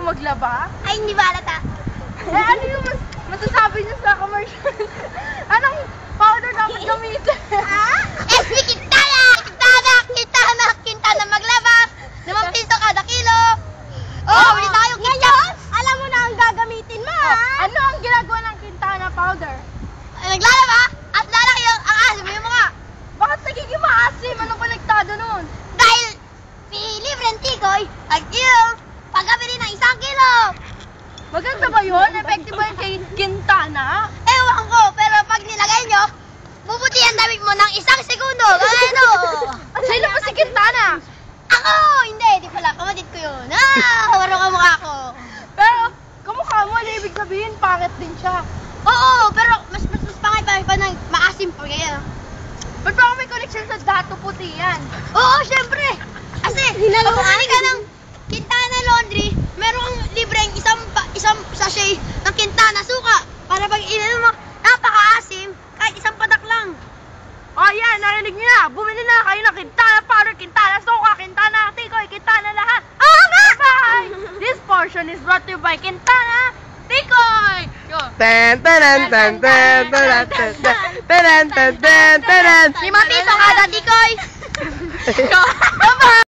maglaba? Ay, hindi ba halata? Ano yung masasabi niyo sa commercial? Anong powder dapat gamitin? SP Quintana! Quintana! Quintana! Quintana maglaba! 5 piso kada kilo! Huli tayo! Ngayon, alam mo na ang gagamitin mo, Ano ang ginagawa ng Quintana powder? Naglalaba at lalaki ang asim yung mukha. Bakit nagiging maasim? Anong konektado nun? Dahil si Libreng Tikoy, pagkabili ng 1 kilo. Maganda ba yun? Effective ba yun kay Quintana? Ewan ko, pero pag nilagay nyo, bubuti ang damit mo ng 1 segundo. Ano? Sino ba si Quintana? Ako! Hindi pala. Kamadit ko yun. Hawaro ka mukha ko. Pero, kamukha mo, ano ibig sabihin? Pangit din siya. Oo, pero mas pangit pa ng maasim pa kaya. Ba't parang may connection sa dato puti yan? Oo, syempre. Kasi, pag bumili ka ng Quintana Laundry, merong libreng isang sachet ng Quintana suka. Para pag inanom mo, napaka-asim, kahit isang patak lang. Oh, yan, narinig niyo na. Bumili na kayo ng Quintana powder, Quintana suka, Quintana tikoy, Quintana lahat. Oo nga! Bye! This portion is brought to you by Quintana tikoy. Yo. Tan tan tan tan tan tan tan tan tan tan. 5 piso kada tikoy. Bye-bye!